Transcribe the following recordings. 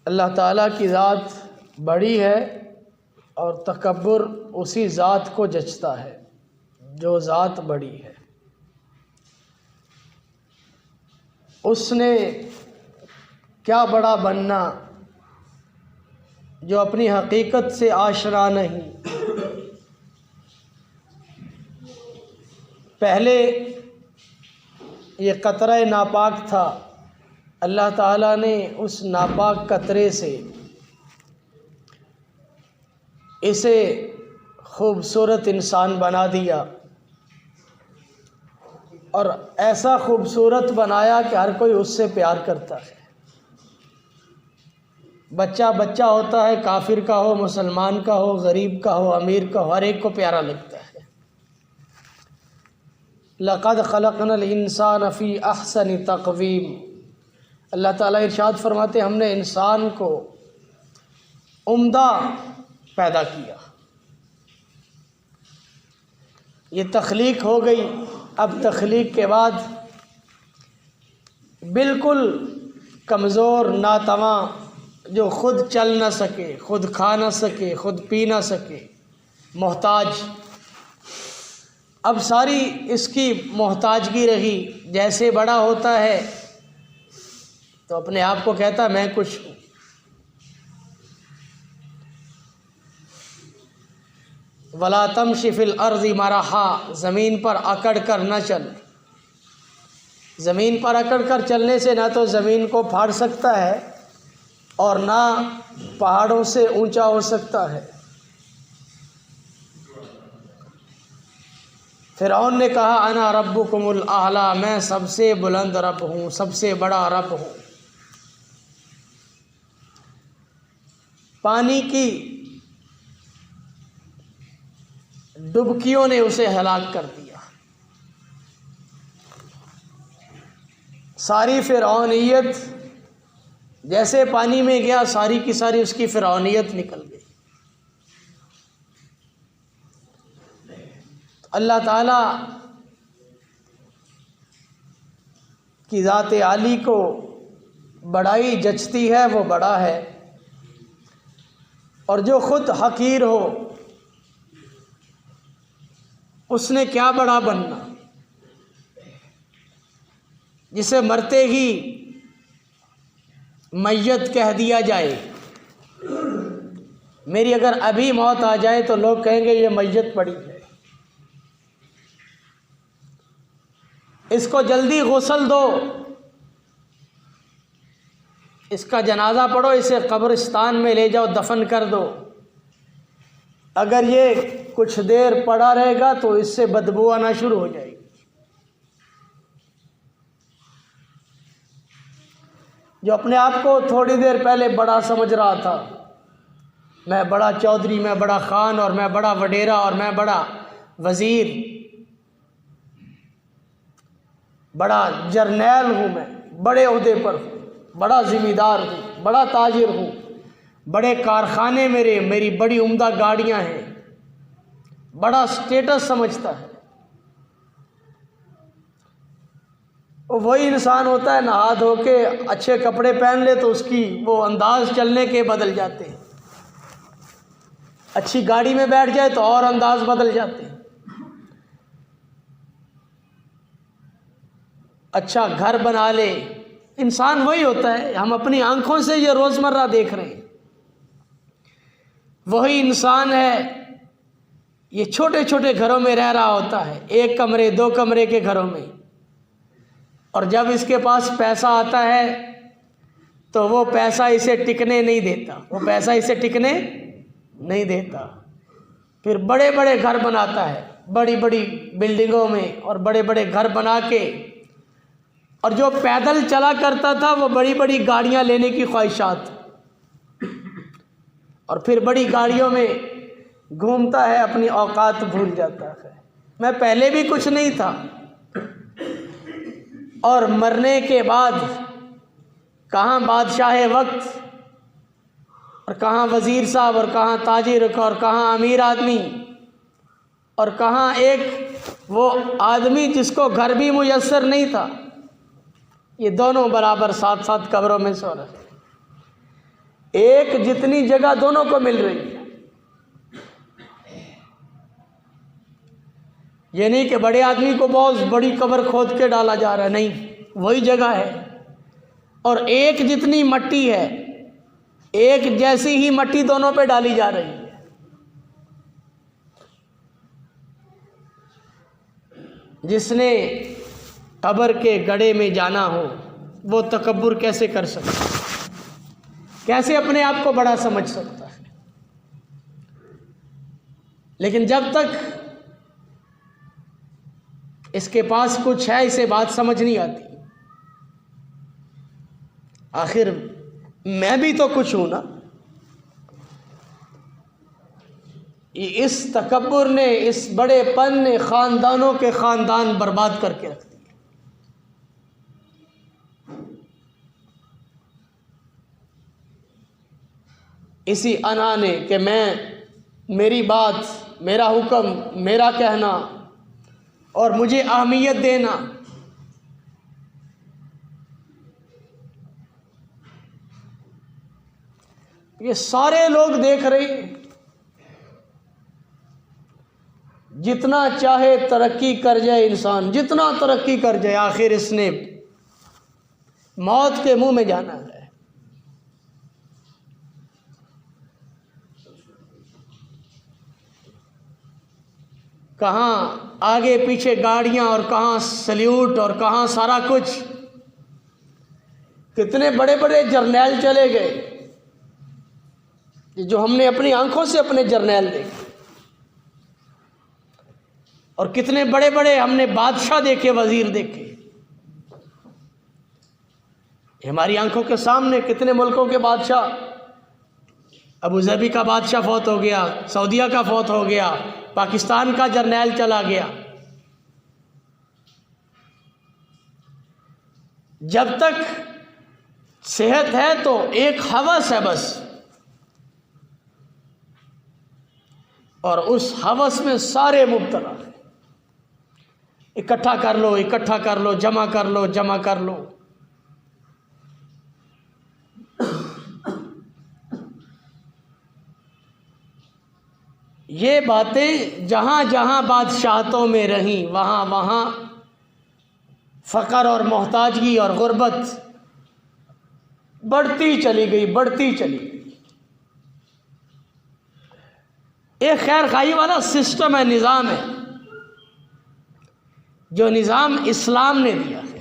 اللہ تعالیٰ کی ذات بڑی ہے اور تکبر اسی ذات کو جچتا ہے جو ذات بڑی ہے۔ اس نے کیا بڑا بننا جو اپنی حقیقت سے آشنا نہیں۔ پہلے یہ قطرہ ناپاک تھا، اللہ تعالیٰ نے اس ناپاک قطرے سے اسے خوبصورت انسان بنا دیا، اور ایسا خوبصورت بنایا کہ ہر کوئی اس سے پیار کرتا ہے۔ بچہ بچہ ہوتا ہے، کافر کا ہو، مسلمان کا ہو، غریب کا ہو، امیر کا ہو، ہر ایک کو پیارا لگتا ہے۔ لَقَدْ خَلَقْنَا الْإِنسَانَ فِي أَحْسَنِ تَقْوِيمٍ، اللہ تعالیٰ ارشاد فرماتے ہیں ہم نے انسان کو عمدہ پیدا کیا۔ یہ تخلیق ہو گئی، اب تخلیق کے بعد بالکل کمزور ناتواں، جو خود چل نہ سکے، خود کھا نہ سکے، خود پی نہ سکے، محتاج۔ اب ساری اس کی محتاجگی رہی، جیسے بڑا ہوتا ہے تو اپنے آپ کو کہتا ہے میں کچھ ہوں۔ وَلَا تَمْشِ فِي الْأَرْضِ مَرَحًا، زمین پر اکڑ کر نہ چل۔ زمین پر اکڑ کر چلنے سے نہ تو زمین کو پھاڑ سکتا ہے اور نہ پہاڑوں سے اونچا ہو سکتا ہے۔ فرعون نے کہا انا ربکم الاعلی، میں سب سے بلند رب ہوں، سب سے بڑا رب ہوں۔ پانی کی ڈبکیوں نے اسے ہلاک کر دیا۔ ساری فرعونیت جیسے پانی میں گیا، ساری کی ساری اس کی فرعونیت نکل گئی۔ اللہ تعالیٰ کی ذات عالی کو بڑائی جچتی ہے، وہ بڑا ہے، اور جو خود حقیر ہو اس نے کیا بڑا بننا، جسے مرتے ہی میت کہہ دیا جائے۔ میری اگر ابھی موت آ جائے تو لوگ کہیں گے یہ میت پڑی ہے، اس کو جلدی غسل دو، اس کا جنازہ پڑھو، اسے قبرستان میں لے جاؤ، دفن کر دو۔ اگر یہ کچھ دیر پڑا رہے گا تو اس سے بدبو آنا شروع ہو جائے گی۔ جو اپنے آپ کو تھوڑی دیر پہلے بڑا سمجھ رہا تھا، میں بڑا چودھری، میں بڑا خان، اور میں بڑا وڈیرا، اور میں بڑا وزیر، بڑا جرنیل ہوں، میں بڑے عہدے پر ہوں، بڑا ذمہ دار ہوں، بڑا تاجر ہوں، بڑے کارخانے میری بڑی عمدہ گاڑیاں ہیں، بڑا سٹیٹس سمجھتا ہے۔ وہی انسان ہوتا ہے نہا دھو کے اچھے کپڑے پہن لے تو اس کی وہ انداز چلنے کے بدل جاتے ہیں، اچھی گاڑی میں بیٹھ جائے تو اور انداز بدل جاتے ہیں، اچھا گھر بنا لے، انسان وہی ہوتا ہے۔ ہم اپنی آنکھوں سے یہ روزمرہ دیکھ رہے ہیں، وہی انسان ہے، یہ چھوٹے چھوٹے گھروں میں رہ رہا ہوتا ہے، 1 کمرے 2 کمرے کے گھروں میں، اور جب اس کے پاس پیسہ آتا ہے تو وہ پیسہ اسے ٹکنے نہیں دیتا، وہ پیسہ اسے ٹکنے نہیں دیتا، پھر بڑے بڑے گھر بناتا ہے، بڑی بڑی بلڈنگوں میں، اور بڑے بڑے گھر بنا کے، اور جو پیدل چلا کرتا تھا وہ بڑی بڑی گاڑیاں لینے کی خواہشات، اور پھر بڑی گاڑیوں میں گھومتا ہے، اپنی اوقات بھول جاتا ہے۔ میں پہلے بھی کچھ نہیں تھا، اور مرنے کے بعد کہاں بادشاہ وقت، اور کہاں وزیر صاحب، اور کہاں تاجر، اور کہاں امیر آدمی، اور کہاں ایک وہ آدمی جس کو گھر بھی میسر نہیں تھا، یہ دونوں برابر ساتھ ساتھ قبروں میں سو رہے۔ ایک جتنی جگہ دونوں کو مل رہی ہے. یہ نہیں کہ بڑے آدمی کو بہت بڑی قبر کھود کے ڈالا جا رہا ہے، نہیں، وہی جگہ ہے. اور ایک جتنی مٹی ہے، ایک جیسی ہی مٹی دونوں پہ ڈالی جا رہی ہے. جس نے قبر کے گڑھے میں جانا ہو وہ تکبر کیسے کر سکتا ہے؟ کیسے اپنے آپ کو بڑا سمجھ سکتا ہے؟ لیکن جب تک اس کے پاس کچھ ہے اسے بات سمجھ نہیں آتی. آخر میں بھی تو کچھ ہوں نا. اس تکبر نے، اس بڑے پن نے خاندانوں کے خاندان برباد کر کے رکھ دیے. اسی انا نے کہ میری بات، میرا حکم، میرا کہنا اور مجھے اہمیت دینا. یہ سارے لوگ دیکھ رہے ہیں. جتنا چاہے ترقی کر جائے انسان، جتنا ترقی کر جائے، آخر اس نے موت کے منہ میں جانا ہے. کہاں آگے پیچھے گاڑیاں اور کہاں سلیوٹ اور کہاں سارا کچھ. کتنے بڑے بڑے جرنیل چلے گئے جو ہم نے اپنی آنکھوں سے اپنے جرنیل دیکھے، اور کتنے بڑے بڑے ہم نے بادشاہ دیکھے، وزیر دیکھے. ہماری آنکھوں کے سامنے کتنے ملکوں کے بادشاہ. ابو ظبی کا بادشاہ فوت ہو گیا، سعودیہ کا فوت ہو گیا، پاکستان کا جرنیل چلا گیا. جب تک صحت ہے تو ایک ہوس ہے بس، اور اس ہوس میں سارے مبتلا ہیں. اکٹھا کر لو، اکٹھا کر لو، جمع کر لو، جمع کر لو. یہ باتیں جہاں جہاں بادشاہتوں میں رہیں وہاں وہاں فقر اور محتاجگی اور غربت بڑھتی چلی گئی، بڑھتی چلی گئی. ایک خیر خواہی والا سسٹم ہے، نظام ہے، جو نظام اسلام نے دیا ہے.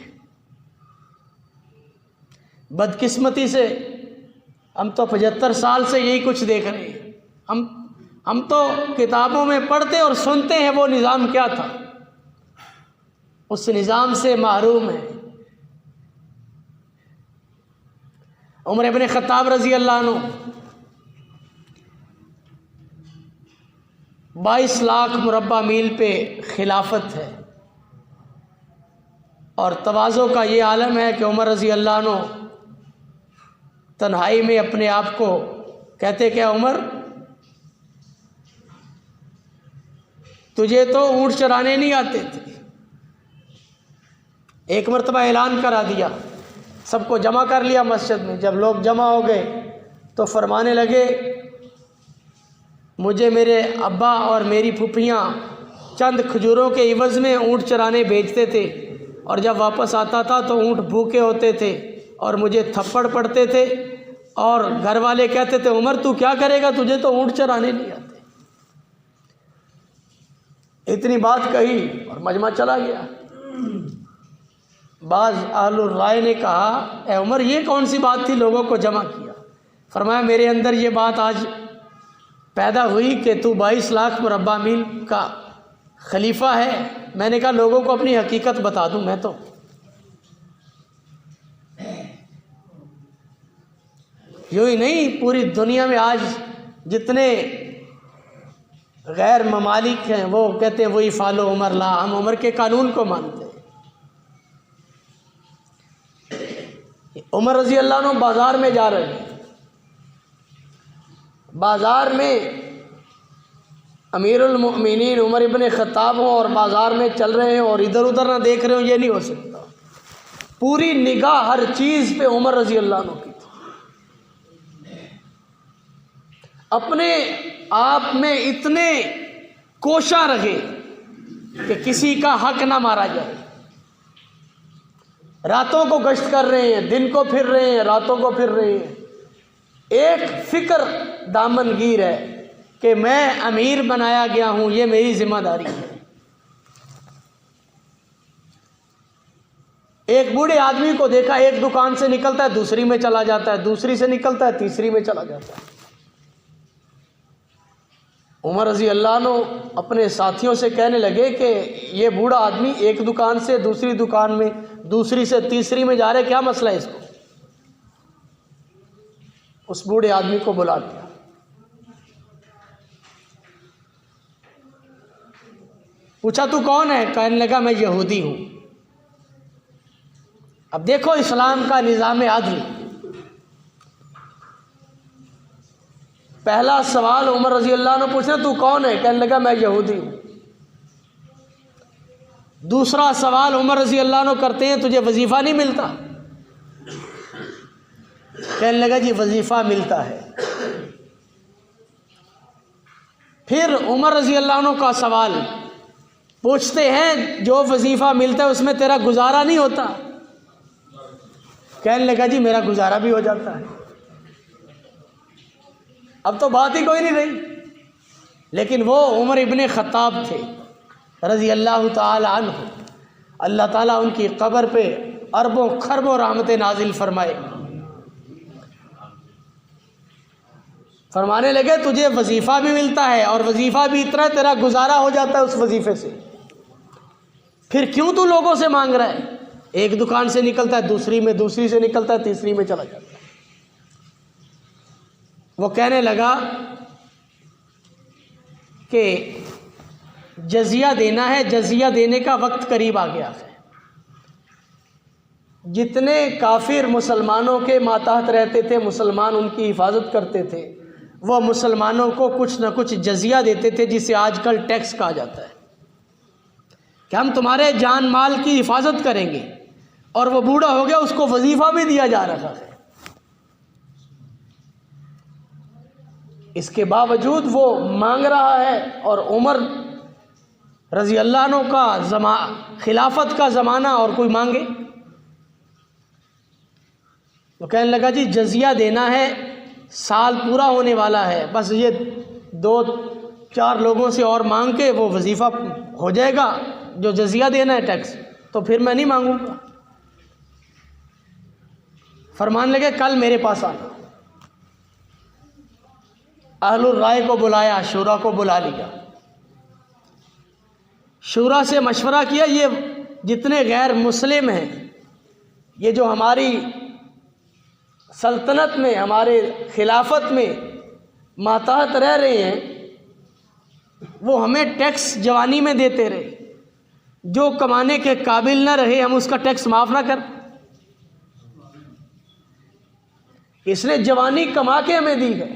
بدقسمتی سے ہم تو 75 سال سے یہی کچھ دیکھ رہے ہیں. ہم تو کتابوں میں پڑھتے اور سنتے ہیں وہ نظام کیا تھا، اس نظام سے محروم ہے. عمر ابن خطاب رضی اللہ عنہ 22 لاکھ مربع میل پہ خلافت ہے، اور تواضع کا یہ عالم ہے کہ عمر رضی اللہ عنہ تنہائی میں اپنے آپ کو کہتے کہ عمر، تجھے تو اونٹ چرانے نہیں آتے تھے. ایک مرتبہ اعلان کرا دیا، سب کو جمع کر لیا مسجد میں. جب لوگ جمع ہو گئے تو فرمانے لگے، مجھے میرے ابا اور میری پھوپھیاں چند کھجوروں کے عوض میں اونٹ چرانے بھیجتے تھے، اور جب واپس آتا تھا تو اونٹ بھوکے ہوتے تھے اور مجھے تھپڑ پڑتے تھے، اور گھر والے کہتے تھے عمر تو کیا کرے گا، تجھے تو اونٹ چرانے نہیں آتے. اتنی بات کہی اور مجمع چلا گیا. بعض اہل الرائے نے کہا، اے عمر یہ کون سی بات تھی لوگوں کو جمع کیا؟ فرمایا میرے اندر یہ بات آج پیدا ہوئی کہ تو 22 لاکھ مربع میل کا خلیفہ ہے. میں نے کہا لوگوں کو اپنی حقیقت بتا دوں. میں تو یوں ہی نہیں، پوری دنیا میں آج جتنے غیر ممالک ہیں وہ کہتے ہیں وہی فالو عمر لا، ہم عمر کے قانون کو مانتے ہیں. عمر رضی اللہ عنہ بازار میں جا رہے ہیں، بازار میں امیر المؤمنین عمر ابن خطاب ہوں اور بازار میں چل رہے ہیں اور ادھر ادھر نہ دیکھ رہے ہوں، یہ نہیں ہو سکتا. پوری نگاہ ہر چیز پہ عمر رضی اللہ عنہ کی تھی. اپنے آپ میں اتنے کوشاں رہے کہ کسی کا حق نہ مارا جائے. راتوں کو گشت کر رہے ہیں، دن کو پھر رہے ہیں، راتوں کو پھر رہے ہیں. ایک فکر دامن گیر ہے کہ میں امیر بنایا گیا ہوں، یہ میری ذمہ داری ہے. ایک بوڑھے آدمی کو دیکھا، ایک دکان سے نکلتا ہے دوسری میں چلا جاتا ہے، دوسری سے نکلتا ہے تیسری میں چلا جاتا ہے. عمر رضی اللہ عنہ اپنے ساتھیوں سے کہنے لگے کہ یہ بوڑھا آدمی ایک دکان سے دوسری دکان میں، دوسری سے تیسری میں جا رہے، کیا مسئلہ ہے اس کو؟ اس بوڑھے آدمی کو بلا دیا. پوچھا تو کون ہے؟ کہنے لگا میں یہودی ہوں. اب دیکھو اسلام کا نظام عدل. پہلا سوال عمر رضی اللہ عنہ پوچھنا تو کون ہے؟ کہنے لگا میں یہودی ہوں. دوسرا سوال عمر رضی اللہ عنہ کرتے ہیں تجھے وظیفہ نہیں ملتا؟ کہنے لگا جی وظیفہ ملتا ہے. پھر عمر رضی اللہ عنہ کا سوال پوچھتے ہیں جو وظیفہ ملتا ہے اس میں تیرا گزارا نہیں ہوتا؟ کہنے لگا جی میرا گزارا بھی ہو جاتا ہے. اب تو بات ہی کوئی نہیں رہی. لیکن وہ عمر ابن خطاب تھے رضی اللہ تعالی عنہ. اللہ تعالیٰ ان کی قبر پہ اربوں خربوں رحمتیں نازل فرمائے. فرمانے لگے تجھے وظیفہ بھی ملتا ہے اور وظیفہ بھی اتنا ہے تیرا گزارا ہو جاتا ہے اس وظیفے سے، پھر کیوں تو لوگوں سے مانگ رہا ہے؟ ایک دکان سے نکلتا ہے دوسری میں، دوسری سے نکلتا ہے تیسری میں چلا جاتا ہے. وہ کہنے لگا کہ جزیہ دینا ہے، جزیہ دینے کا وقت قریب آ گیا ہے. جتنے کافر مسلمانوں کے ماتحت رہتے تھے، مسلمان ان کی حفاظت کرتے تھے، وہ مسلمانوں کو کچھ نہ کچھ جزیہ دیتے تھے جسے آج کل ٹیکس کہا جاتا ہے کہ ہم تمہارے جان مال کی حفاظت کریں گے. اور وہ بوڑھا ہو گیا، اس کو وظیفہ بھی دیا جا رہا ہے. اس کے باوجود وہ مانگ رہا ہے. اور عمر رضی اللہ عنہ کا خلافت کا زمانہ اور کوئی مانگے؟ تو کہنے لگا جی جزیہ دینا ہے، سال پورا ہونے والا ہے، بس یہ 2-4 لوگوں سے اور مانگ کے وہ وظیفہ ہو جائے گا جو جزیہ دینا ہے ٹیکس، تو پھر میں نہیں مانگوں گا. فرمان لگے کل میرے پاس آنا. اہل الرائے کو بلایا، شورا کو بلا لیا. شورا سے مشورہ کیا یہ جتنے غیر مسلم ہیں، یہ جو ہماری سلطنت میں، ہمارے خلافت میں ماتحت رہ رہے ہیں، وہ ہمیں ٹیکس جوانی میں دیتے رہے. جو کمانے کے قابل نہ رہے ہم اس کا ٹیکس معاف نہ کر. اس نے جوانی کما کے ہمیں دی ہے.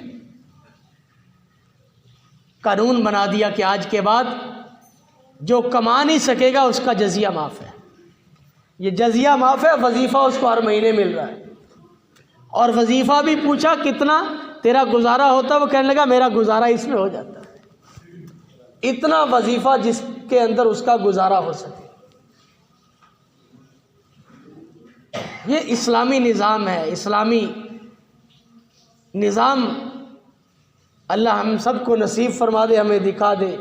قانون بنا دیا کہ آج کے بعد جو کما نہیں سکے گا اس کا جزیہ معاف ہے. یہ جزیہ معاف ہے، وظیفہ اس کو ہر مہینے مل رہا ہے. اور وظیفہ بھی پوچھا کتنا تیرا گزارا ہوتا ہے؟ وہ کہنے لگا میرا گزارا اس میں ہو جاتا ہے. اتنا وظیفہ جس کے اندر اس کا گزارا ہو سکے. یہ اسلامی نظام ہے. اسلامی نظام اللہ ہم سب کو نصیب فرما دے، ہمیں دکھا دے،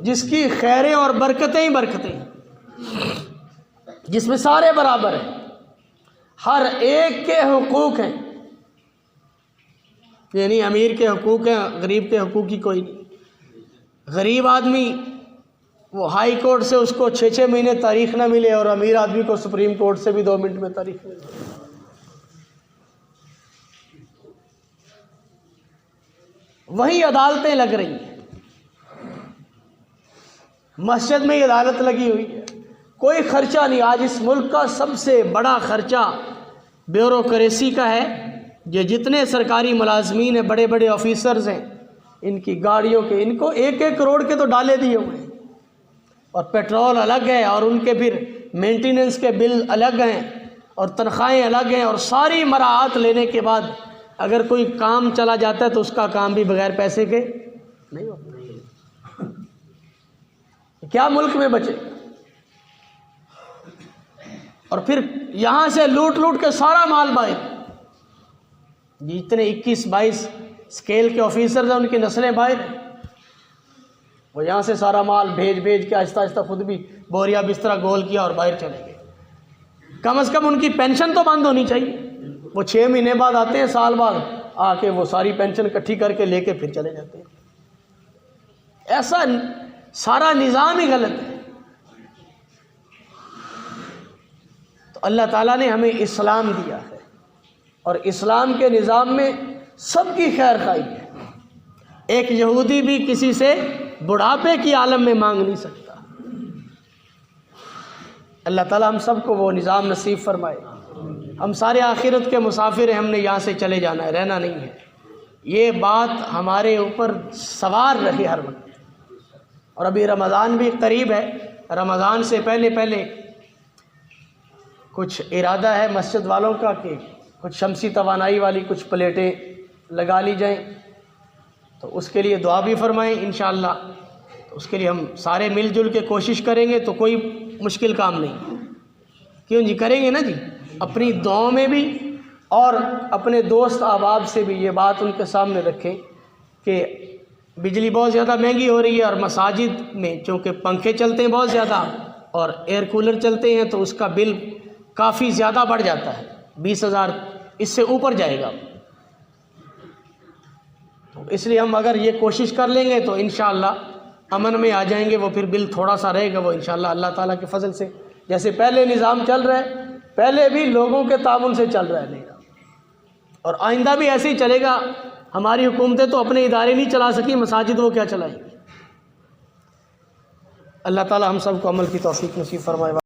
جس کی خیریں اور برکتیں ہی برکتیں، جس میں سارے برابر ہیں، ہر ایک کے حقوق ہیں. یعنی امیر کے حقوق ہیں، غریب کے حقوق کی کوئی نہیں. غریب آدمی وہ ہائی کورٹ سے اس کو 6 مہینے تاریخ نہ ملے، اور امیر آدمی کو سپریم کورٹ سے بھی 2 منٹ میں تاریخ ملے. وہی عدالتیں لگ رہی ہیں. مسجد میں ہی عدالت لگی ہوئی ہے، کوئی خرچہ نہیں. آج اس ملک کا سب سے بڑا خرچہ بیوروکریسی کا ہے. یہ جتنے سرکاری ملازمین ہیں، بڑے بڑے آفیسرز ہیں، ان کی گاڑیوں کے ان کو 1-1 کروڑ کے تو ڈالے دیے ہوئے ہیں. اور پیٹرول الگ ہے، اور ان کے پھر مینٹیننس کے بل الگ ہیں، اور تنخواہیں الگ ہیں. اور ساری مراعات لینے کے بعد اگر کوئی کام چلا جاتا ہے تو اس کا کام بھی بغیر پیسے کے نہیں ہوتا. کیا ملک میں بچے؟ اور پھر یہاں سے لوٹ لوٹ کے سارا مال باہر. جتنے 21-22 اسکیل کے آفیسرز ہیں ان کی نسلیں باہر ہیں. وہ یہاں سے سارا مال بھیج کے آہستہ آہستہ خود بھی بوریا بسترا گول کیا اور باہر چلے گئے. کم از کم ان کی پینشن تو بند ہونی چاہیے. وہ 6 مہینے بعد آتے ہیں، سال بعد آ کے وہ ساری پینشن اکٹھی کر کے لے کے پھر چلے جاتے ہیں. ایسا سارا نظام ہی غلط ہے. تو اللہ تعالیٰ نے ہمیں اسلام دیا ہے اور اسلام کے نظام میں سب کی خیر خواہی ہے. ایک یہودی بھی کسی سے بڑھاپے کی عالم میں مانگ نہیں سکتا. اللہ تعالیٰ ہم سب کو وہ نظام نصیب فرمائے. ہم سارے آخرت کے مسافر ہیں، ہم نے یہاں سے چلے جانا ہے، رہنا نہیں ہے. یہ بات ہمارے اوپر سوار رہے ہر وقت. اور ابھی رمضان بھی قریب ہے. رمضان سے پہلے کچھ ارادہ ہے مسجد والوں کا کہ کچھ شمسی توانائی والی کچھ پلیٹیں لگا لی جائیں. تو اس کے لیے دعا بھی فرمائیں انشاءاللہ. تو اس کے لیے ہم سارے مل جل کے کوشش کریں گے تو کوئی مشکل کام نہیں. کیوں جی؟ کریں گے نا جی. اپنی دعاؤں میں بھی اور اپنے دوست احباب سے بھی یہ بات ان کے سامنے رکھیں کہ بجلی بہت زیادہ مہنگی ہو رہی ہے اور مساجد میں چونکہ پنکھے چلتے ہیں بہت زیادہ اور ایئر کولر چلتے ہیں تو اس کا بل کافی زیادہ بڑھ جاتا ہے. 20,000 اس سے اوپر جائے گا. تو اس لیے ہم اگر یہ کوشش کر لیں گے تو انشاءاللہ امن میں آ جائیں گے. وہ پھر بل تھوڑا سا رہے گا، وہ انشاءاللہ اللہ تعالیٰ کے فضل سے جیسے پہلے نظام چل رہا ہے، پہلے بھی لوگوں کے تعاون سے چل رہا ہے اور آئندہ بھی ایسے ہی چلے گا. ہماری حکومتیں تو اپنے ادارے نہیں چلا سکی، مساجد وہ کیا چلائیں گی. اللہ تعالیٰ ہم سب کو عمل کی توفیق نصیب فرمائے.